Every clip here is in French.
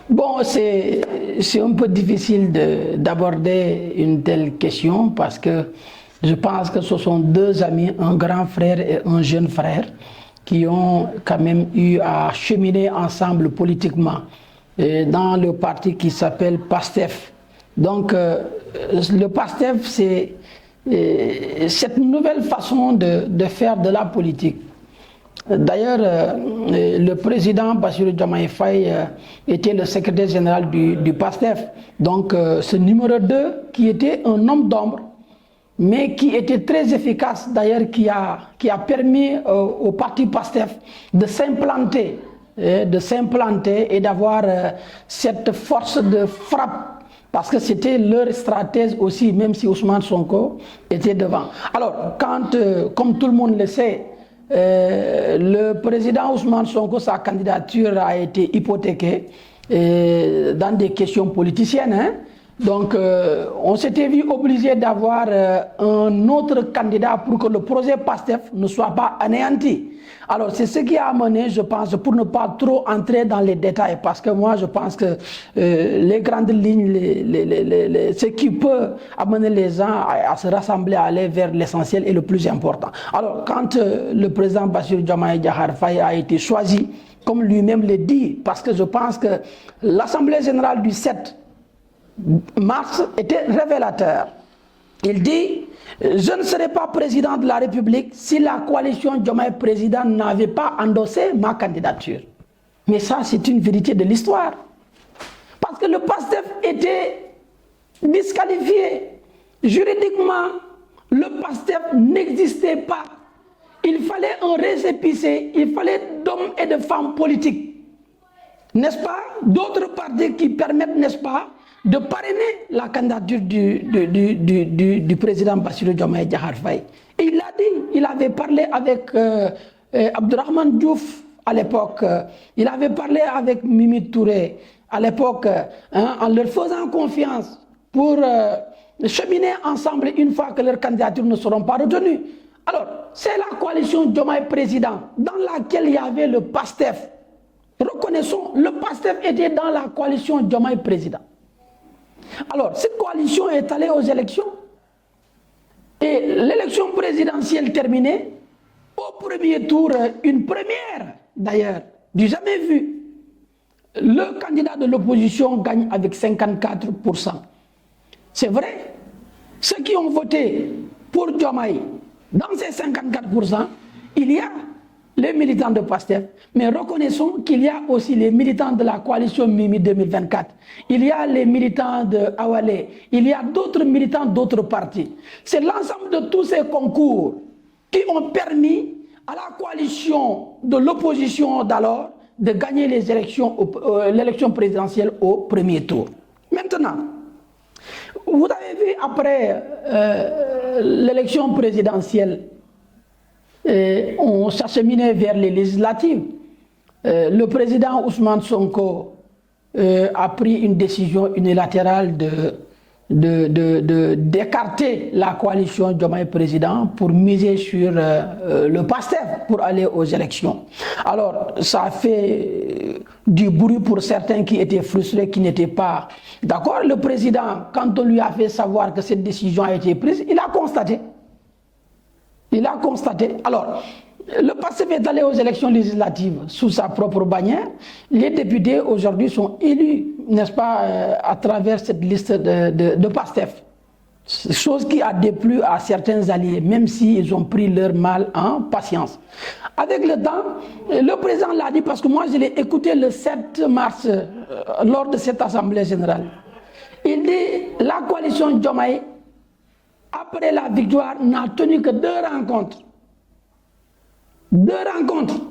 Bon, c'est un peu difficile d'aborder une telle question parce que je pense que ce sont deux amis, un grand frère et un jeune frère, qui ont quand même eu à cheminer ensemble politiquement dans le parti qui s'appelle PASTEF. Donc, le PASTEF, c'est cette nouvelle façon de faire de la politique. D'ailleurs, le président Bassirou Diomaye Faye était le secrétaire général du PASTEF. Donc, ce numéro 2, qui était un homme d'ombre, mais qui était très efficace, d'ailleurs, qui a permis au parti PASTEF de s'implanter et d'avoir cette force de frappe, parce que c'était leur stratège aussi, même si Ousmane Sonko était devant. Alors, quand, comme tout le monde le sait, le président Ousmane Sonko, sa candidature a été hypothéquée dans des questions politiciennes. Hein. Donc, on s'était vu obligé d'avoir un autre candidat pour que le projet PASTEF ne soit pas anéanti. Alors, c'est ce qui a amené, je pense, pour ne pas trop entrer dans les détails, parce que moi, je pense que les grandes lignes, ce qui peut amener les gens à se rassembler, à aller vers l'essentiel est le plus important. Alors, quand le président Bassirou Diomaye Diakhar Faye a été choisi, comme lui-même le dit, parce que je pense que l'Assemblée générale du 7 mars était révélateur. Il dit: je ne serai pas président de la République si la coalition Diomaye président n'avait pas endossé ma candidature. Mais ça, c'est une vérité de l'histoire. Parce que le PASTEF était disqualifié. Juridiquement, le PASTEF n'existait pas. Il fallait un récépissé, il fallait d'hommes et de femmes politiques. N'est-ce pas? D'autres partis qui permettent, n'est-ce pas, de parrainer la candidature du président Bassirou Diomaye Diakhar Faye. Et il l'a dit, il avait parlé avec Abdourahmane Diouf à l'époque, il avait parlé avec Mimi Touré à l'époque, en leur faisant confiance pour cheminer ensemble une fois que leurs candidatures ne seront pas retenues. Alors, c'est la coalition Diomaye président dans laquelle il y avait le PASTEF. Reconnaissons, le PASTEF était dans la coalition Diomaye président. Alors, cette coalition est allée aux élections et l'élection présidentielle terminée, au premier tour, une première d'ailleurs, du jamais vu, le candidat de l'opposition gagne avec 54%. C'est vrai, ceux qui ont voté pour Diomaye, dans ces 54%, il y a les militants de PASTEF, mais reconnaissons qu'il y a aussi les militants de la coalition Mimi 2024. Il y a les militants de Awalé, il y a d'autres militants d'autres partis. C'est l'ensemble de tous ces concours qui ont permis à la coalition de l'opposition d'alors de gagner les élections, l'élection présidentielle au premier tour. Maintenant, vous avez vu après l'élection présidentielle, on s'acheminait vers les législatives. Le président Ousmane Sonko a pris une décision unilatérale d'écarter la coalition Diomaye président pour miser sur le PASTEF pour aller aux élections. Alors, ça a fait du bruit pour certains qui étaient frustrés, qui n'étaient pas d'accord. Le président, quand on lui a fait savoir que cette décision a été prise, il a constaté. Il a constaté. Alors, le PASTEF est allé aux élections législatives sous sa propre bannière. Les députés aujourd'hui sont élus, n'est-ce pas, à travers cette liste de PASTEF. Chose qui a déplu à certains alliés, même s'ils ont pris leur mal en patience. Avec le temps, le président l'a dit, parce que moi je l'ai écouté le 7 mars lors de cette assemblée générale. Il dit: la coalition Diomaye, après la victoire, n'a tenu que 2 rencontres. 2 rencontres.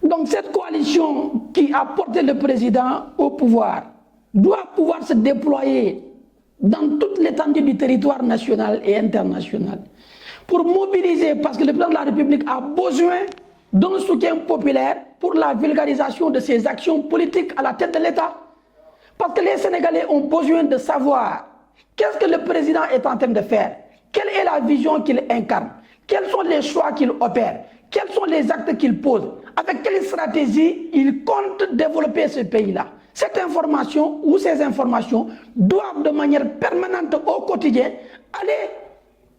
Donc cette coalition qui a porté le président au pouvoir doit pouvoir se déployer dans toute l'étendue du territoire national et international pour mobiliser, parce que le président de la République a besoin d'un soutien populaire pour la vulgarisation de ses actions politiques à la tête de l'État. Parce que les Sénégalais ont besoin de savoir qu'est-ce que le président est en train de faire, quelle est la vision qu'il incarne, quels sont les choix qu'il opère, quels sont les actes qu'il pose, avec quelle stratégie il compte développer ce pays-là. Cette information ou ces informations doivent de manière permanente au quotidien aller,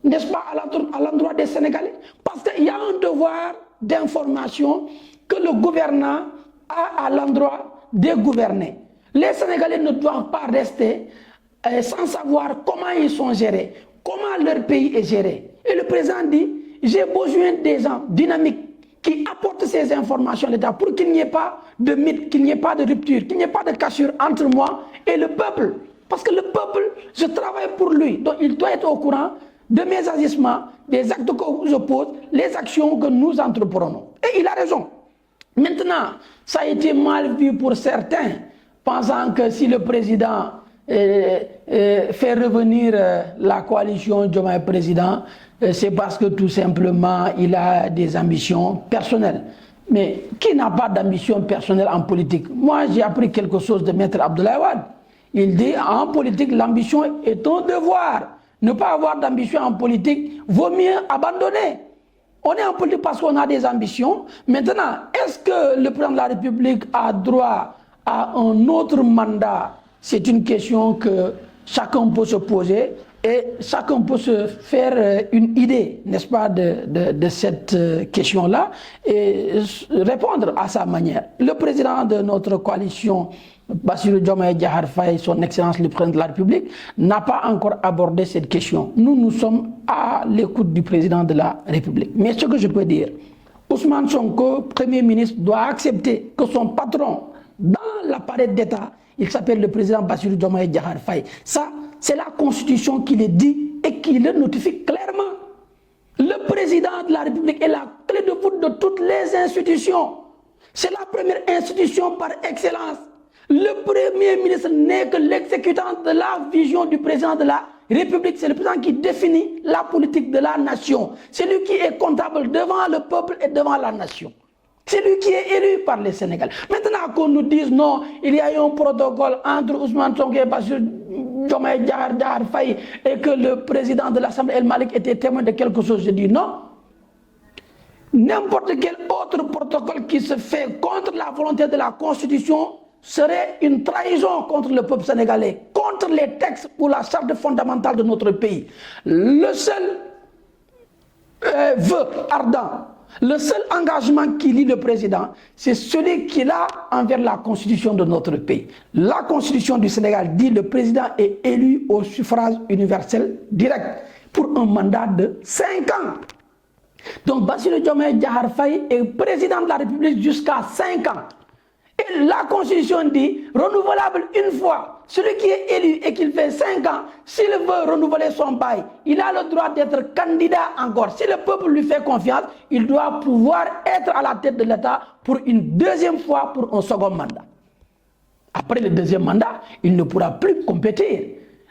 n'est-ce pas, à l'endroit des Sénégalais. Parce qu'il y a un devoir d'information que le gouvernant a à l'endroit des gouvernés. Les Sénégalais ne doivent pas rester sans savoir comment ils sont gérés, comment leur pays est géré. Et le président dit, j'ai besoin des gens dynamiques qui apportent ces informations à l'État pour qu'il n'y ait pas de mythe, qu'il n'y ait pas de rupture, qu'il n'y ait pas de cassure entre moi et le peuple. Parce que le peuple, je travaille pour lui. Donc il doit être au courant de mes agissements, des actes que je pose, les actions que nous entreprenons. Et il a raison. Maintenant, ça a été mal vu pour certains, pensant que si le président fait revenir la coalition Diomaye Président, c'est parce que tout simplement il a des ambitions personnelles. Mais qui n'a pas d'ambition personnelle en politique? Moi, j'ai appris quelque chose de Maître Abdoulaye Wade. Il dit en politique, l'ambition est un devoir. Ne pas avoir d'ambition en politique vaut mieux abandonner. On est en politique parce qu'on a des ambitions. Maintenant, est-ce que le président de la République a droit à un autre mandat? C'est une question que chacun peut se poser et chacun peut se faire une idée, n'est-ce pas, de cette question-là et répondre à sa manière. Le président de notre coalition, Bassirou Diomaye Diakhar Faye, son Excellence le président de la République, n'a pas encore abordé cette question. Nous sommes à l'écoute du président de la République. Mais ce que je peux dire, Ousmane Sonko, Premier ministre, doit accepter que son patron, dans l'appareil d'État, il s'appelle le président Bassirou Diomaye Diakhar Faye. Ça, c'est la Constitution qui le dit et qui le notifie clairement. Le président de la République est la clé de voûte de toutes les institutions. C'est la première institution par excellence. Le Premier ministre n'est que l'exécutant de la vision du président de la République. C'est le président qui définit la politique de la nation. C'est lui qui est comptable devant le peuple et devant la nation. C'est lui qui est élu par les Sénégalais. Maintenant qu'on nous dise non, il y a eu un protocole entre Ousmane Sonko et Bassirou Diomaye Diakhar Faye et que le président de l'Assemblée El Malick était témoin de quelque chose, je dis non. N'importe quel autre protocole qui se fait contre la volonté de la Constitution serait une trahison contre le peuple sénégalais, contre les textes ou la charte fondamentale de notre pays. Le seul vœu ardent, le seul engagement qui lie le président, c'est celui qu'il a envers la constitution de notre pays. La constitution du Sénégal dit que le président est élu au suffrage universel direct pour un mandat de 5 ans. Donc Bassirou Diomaye Diakhar Faye est président de la République jusqu'à 5 ans. Et la Constitution dit renouvelable une fois. Celui qui est élu et qu'il fait 5 ans, s'il veut renouveler son bail, il a le droit d'être candidat encore. Si le peuple lui fait confiance, il doit pouvoir être à la tête de l'État pour une deuxième fois pour un second mandat. Après le deuxième mandat, il ne pourra plus compétir.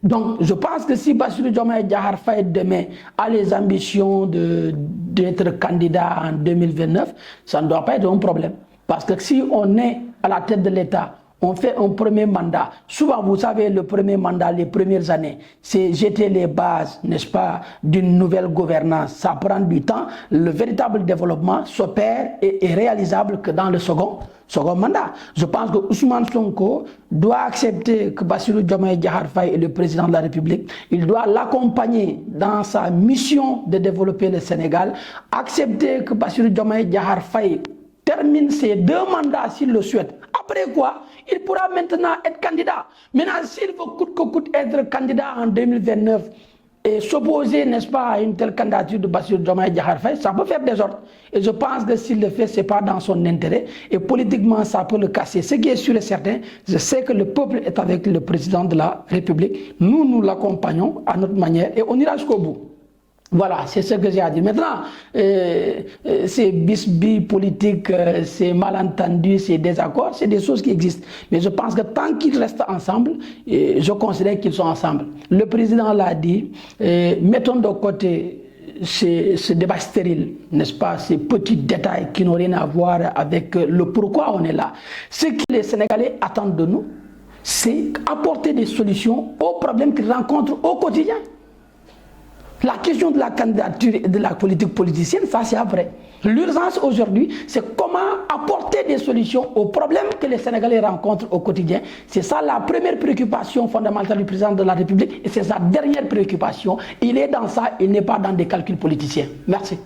Donc je pense que si Bassirou Diomaye Diakhar Faye demain a les ambitions d'être candidat en 2029, ça ne doit pas être un problème. Parce que si on est à la tête de l'État, on fait un premier mandat. Souvent, vous savez, le premier mandat, les premières années, c'est jeter les bases, n'est-ce pas, d'une nouvelle gouvernance. Ça prend du temps. Le véritable développement s'opère et est réalisable que dans le second mandat. Je pense que Ousmane Sonko doit accepter que Bassirou Diomaye Diakhar Faye est le président de la République. Il doit l'accompagner dans sa mission de développer le Sénégal. Accepter que Bassirou Diomaye Diakhar Faye termine ses 2 mandats s'il le souhaite. Après quoi, il pourra maintenant être candidat. Maintenant, s'il veut coûte que coûte être candidat en 2029 et s'opposer, n'est-ce pas, à une telle candidature de Bassirou Diomaye Diakhar Faye, ça peut faire désordre. Et je pense que s'il le fait, ce n'est pas dans son intérêt. Et politiquement, ça peut le casser. Ce qui est sûr et certain, je sais que le peuple est avec le président de la République. Nous l'accompagnons à notre manière et on ira jusqu'au bout. Voilà, c'est ce que j'ai à dire. Maintenant, ces bisbilles politiques, ces malentendus, ces désaccords, c'est des choses qui existent. Mais je pense que tant qu'ils restent ensemble, je considère qu'ils sont ensemble. Le président l'a dit, mettons de côté ce débat stérile, n'est-ce pas, ces petits détails qui n'ont rien à voir avec le pourquoi on est là. Ce que les Sénégalais attendent de nous, c'est apporter des solutions aux problèmes qu'ils rencontrent au quotidien. La question de la candidature et de la politique politicienne, ça c'est après. L'urgence aujourd'hui, c'est comment apporter des solutions aux problèmes que les Sénégalais rencontrent au quotidien. C'est ça la première préoccupation fondamentale du président de la République et c'est sa dernière préoccupation. Il est dans ça, il n'est pas dans des calculs politiciens. Merci.